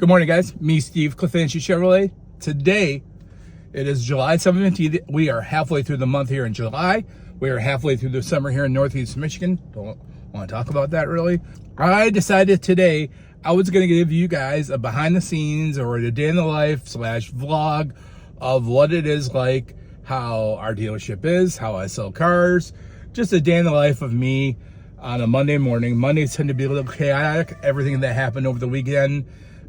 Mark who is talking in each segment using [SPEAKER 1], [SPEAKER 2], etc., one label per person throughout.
[SPEAKER 1] Good morning, guys. Me, Steve, Cliff Chevrolet. Today, it is July 17th. We are halfway through the month here in July. We are halfway through the summer here in Northeast Michigan. Don't want to talk about that, really. I decided today I was going to give you guys a behind the scenes or a day in the life / vlog of what it is like, how our dealership is, how I sell cars, just a day in the life of me on a Monday morning. Mondays tend to be a little chaotic. Everything that happened over the weekend,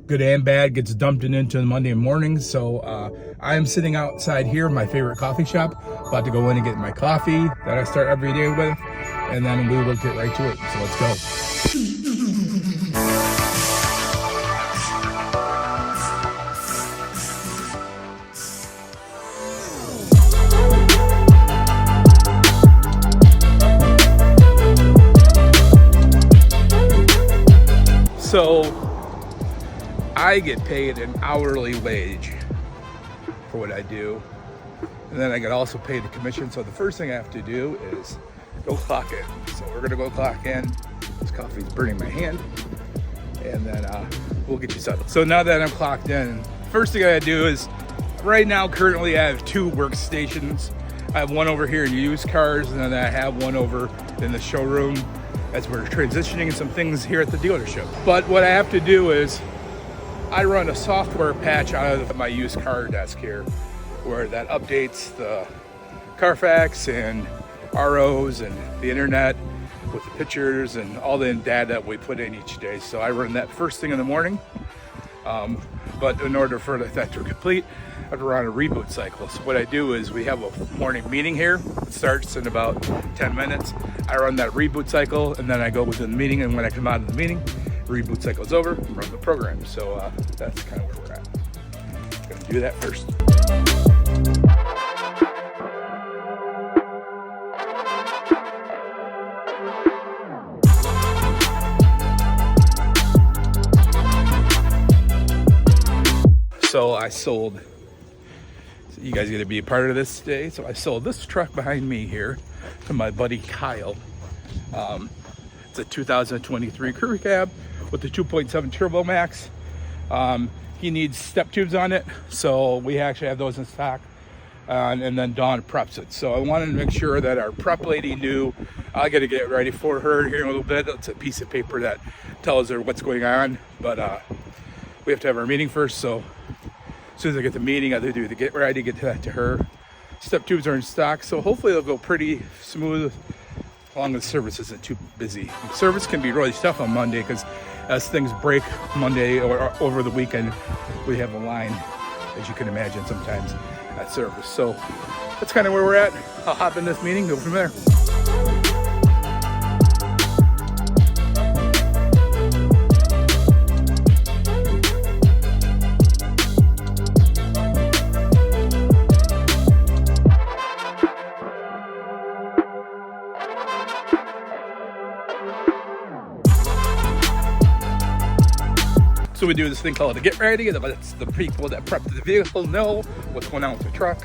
[SPEAKER 1] good and bad, gets dumped into the Monday morning. So I am sitting outside here, my favorite coffee shop, about to go in and get my coffee that I start every day with, and then we will get right to it. So let's go. So I get paid an hourly wage for what I do, and then I get also paid a commission. So the first thing I have to do is go clock in. So we're gonna go clock in. This coffee's burning my hand, and then we'll get you settled. So now that I'm clocked in, first thing I do is, right now currently I have two workstations. I have one over here in used cars, and then I have one over in the showroom as we're transitioning some things here at the dealership. But what I have to do is I run a software patch out of my used car desk here, where that updates the Carfax and ROs and the internet with the pictures and all the data that we put in each day. So I run that first thing in the morning. But in order for that to complete, I have to run a reboot cycle. So what I do is we have a morning meeting here. It starts in about 10 minutes. I run that reboot cycle, and then I go within the meeting, and when I come out of the meeting, reboot cycle's over, run the program. So that's kind of where we're at. Gonna do that first. So I sold, so you guys get to be a part of this today. So I sold this truck behind me here to my buddy Kyle. It's a 2023 crew cab with the 2.7 Turbo Max. He needs step tubes on it, so we actually have those in stock. And then Dawn preps it. So I wanted to make sure that our prep lady knew. I got to get ready for her here in a little bit. It's a piece of paper that tells her what's going on, but we have to have our meeting first. So as soon as I get the meeting, I have to do the get ready, get that to her. Step tubes are in stock, so hopefully they'll go pretty smooth, as long as service isn't too busy. Service can be really tough on Monday, because as things break Monday or over the weekend, we have a line, as you can imagine, sometimes at service. So that's kind of where we're at. I'll hop in this meeting, go from there. So we do this thing called a get ready. That's the people that prep the vehicle know what's going on with the truck.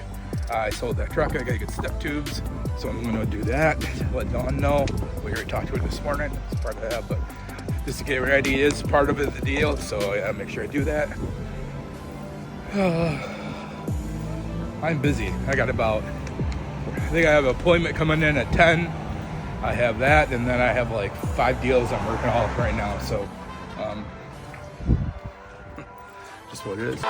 [SPEAKER 1] I sold that truck. I gotta get step tubes, so I'm gonna do that. Let Dawn know. We already talked to her this morning. It's part of that, but just to get ready is part of the deal. So I gotta make sure I do that. I'm busy. I think I have an appointment coming in at 10. I have that, and then I have like 5 deals I'm working on right now. So. Just what it is.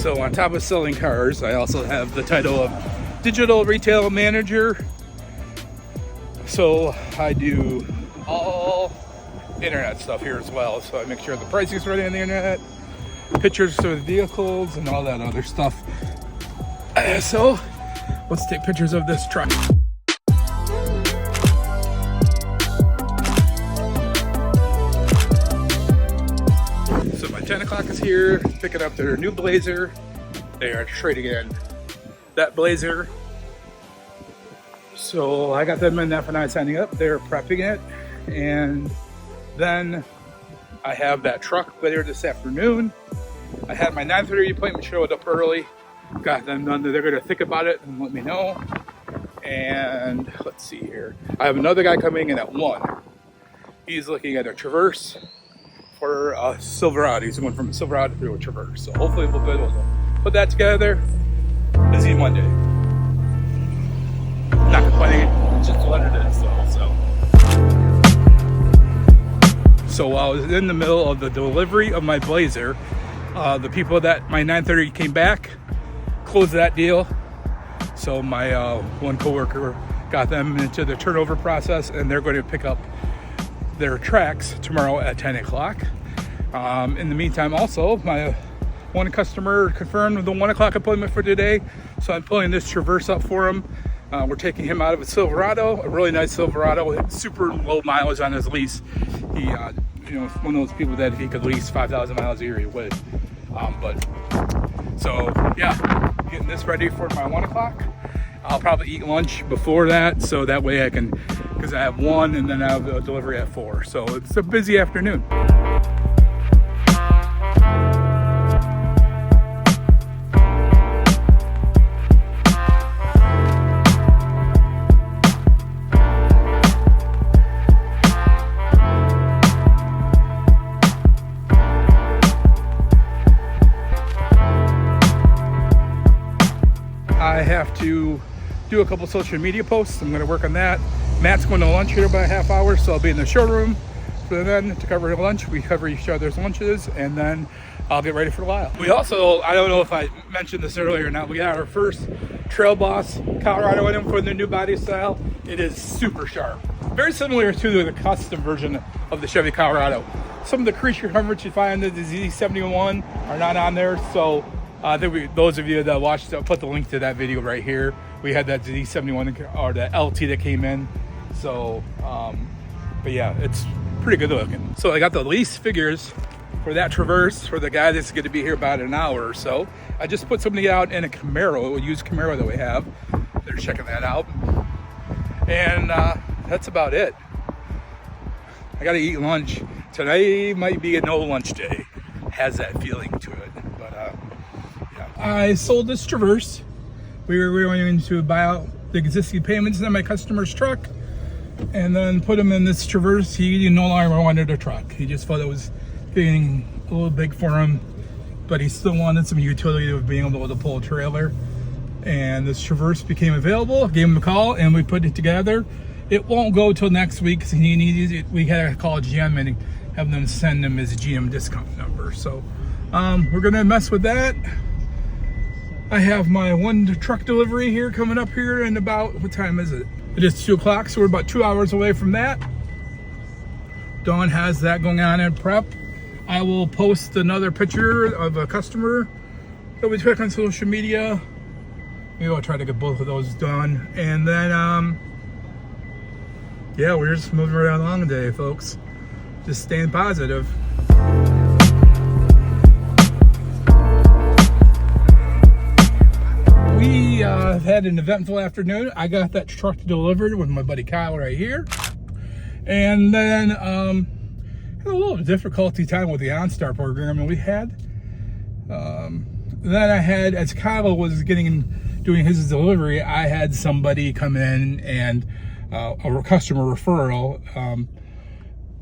[SPEAKER 1] So on top of selling cars, I also have the title of digital retail manager. So I do all internet stuff here as well. So I make sure the pricing is ready on the internet, pictures of the vehicles, and all that other stuff. So let's take pictures of this truck. So my 10 o'clock is here, picking up their new Blazer. They are trading in that Blazer. So I got them in F&I signing up. They're prepping it, and then I have that truck later this afternoon. I had my 9:30 appointment, showed up early. got them done. They're gonna think about it and let me know. And let's see here. I have another guy coming in at 1. He's looking at a Traverse for a Silverado. He's going from a Silverado to a Traverse. So hopefully we'll be able to put that together. Busy Monday. Not complaining, it's just what it is though. So while I was in the middle of the delivery of my Blazer, the people that my 930 came back, closed that deal. So my one coworker got them into the turnover process, and they're going to pick up their tracks tomorrow at 10 o'clock. In the meantime, also, my one customer confirmed the 1 o'clock appointment for today. So I'm pulling this Traverse up for him. We're taking him out of a Silverado, a really nice Silverado, super low mileage on his lease. He, you know, one of those people that if he could lease 5,000 miles a year, he would. So yeah, getting this ready for my 1 o'clock. I'll probably eat lunch before that, so that way I can, because I have 1 and then I have a delivery at 4. So it's a busy afternoon. I have to do a couple social media posts. I'm going to work on that. Matt's going to lunch here in about a half hour, so I'll be in the showroom for then to cover lunch. We cover each other's lunches, and then I'll get ready for the while. We also, I don't know if I mentioned this earlier or not, we got our first Trail Boss Colorado in for the new body style. It is super sharp. Very similar to the custom version of the Chevy Colorado. Some of the creature comforts you find in the Z71 are not on there, so I think those of you that watched, I'll put the link to that video right here. We had that Z71 or the LT that came in. So, but yeah, it's pretty good looking. So I got the lease figures for that Traverse for the guy that's going to be here about an hour or so. I just put somebody out in a Camaro, a used Camaro that we have. They're checking that out. And that's about it. I got to eat lunch. Tonight might be a no lunch day. Has that feeling to it. But yeah. I sold this Traverse. We were going to buy out the existing payments in my customer's truck and then put him in this Traverse. He no longer wanted a truck. He just felt it was getting a little big for him, but he still wanted some utility of being able to pull a trailer. And this Traverse became available. I gave him a call and we put it together. It won't go till next week because he needs it. We had to call GM and have them send him his GM discount number. So we're gonna mess with that. I have my one truck delivery here coming up here in about, what time is it? It is 2 o'clock, so we're about 2 hours away from that. Dawn has that going on in prep. I will post another picture of a customer that we took on social media. Maybe I'll try to get both of those done. And then, yeah, we're just moving right along today, folks. Just staying positive. We had an eventful afternoon. I got that truck delivered with my buddy Kyle right here. And then had a little difficulty time with the OnStar program that we had. Then I had, as Kyle was doing his delivery, I had somebody come in and a customer referral,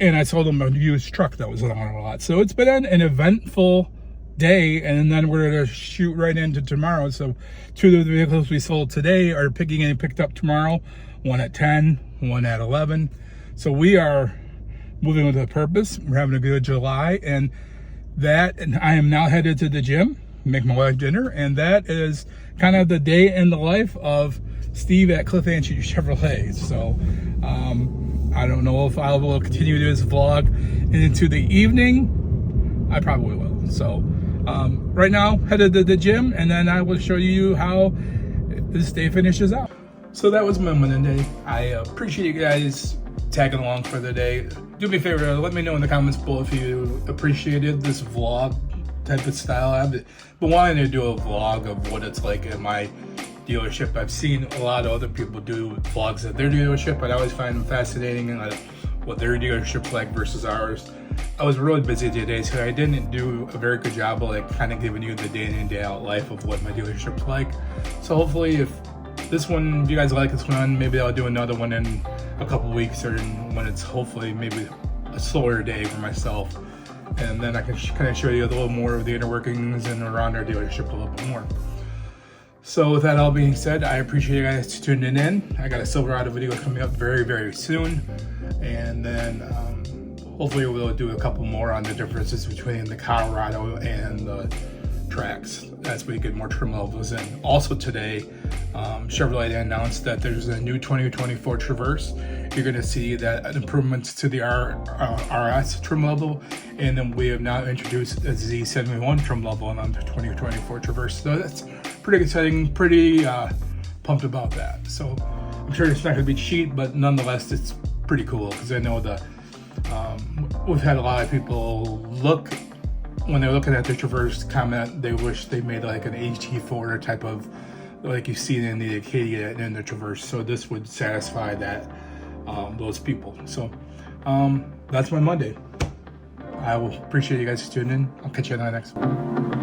[SPEAKER 1] and I sold them a used truck that was on a lot. So it's been an eventful day, and then we're gonna shoot right into tomorrow. So 2 of the vehicles we sold today are getting picked up tomorrow. One at 10, one at 11. So we are moving with a purpose. We're having a good July, and I am now headed to the gym, make my wife dinner, and that is kind of the day in the life of Steve at Cliff Anchi Chevrolet. So I don't know if I will continue this vlog into the evening. I probably will. So right now, headed to the gym, and then I will show you how this day finishes out. So that was my Monday day. I appreciate you guys tagging along for the day. Do me a favor, let me know in the comments below if you appreciated this vlog type of style. I've been wanting to do a vlog of what it's like in my dealership. I've seen a lot of other people do vlogs at their dealership, but I always find them fascinating and what their dealership's like versus ours. I was really busy today, so I didn't do a very good job of like kind of giving you the day in and day out life of what my dealership's like. So hopefully if this one, if you guys like this one, maybe I'll do another one in a couple weeks, or when it's hopefully maybe a slower day for myself. And then I can kind of show you a little more of the inner workings and around our dealership a little bit more. So with that all being said, I appreciate you guys tuning in. I got a Silverado video coming up very, very soon. And then hopefully we'll do a couple more on the differences between the Colorado and the tracks as we get more trim levels in. Also today, Chevrolet announced that there's a new 2024 Traverse. You're going to see that improvements to the RS trim level, and then we have now introduced a Z71 trim level on the 2024 Traverse. So that's pretty exciting, pretty pumped about that. So I'm sure it's not going to be cheap, but nonetheless, it's pretty cool because I know the we've had a lot of people look, when they're looking at the Traverse, comment they wish they made like an HT4 type of, like you see in the Acadia and in the Traverse. So this would satisfy that those people. So that's my Monday. I will appreciate you guys tuning in. I'll catch you on the next one.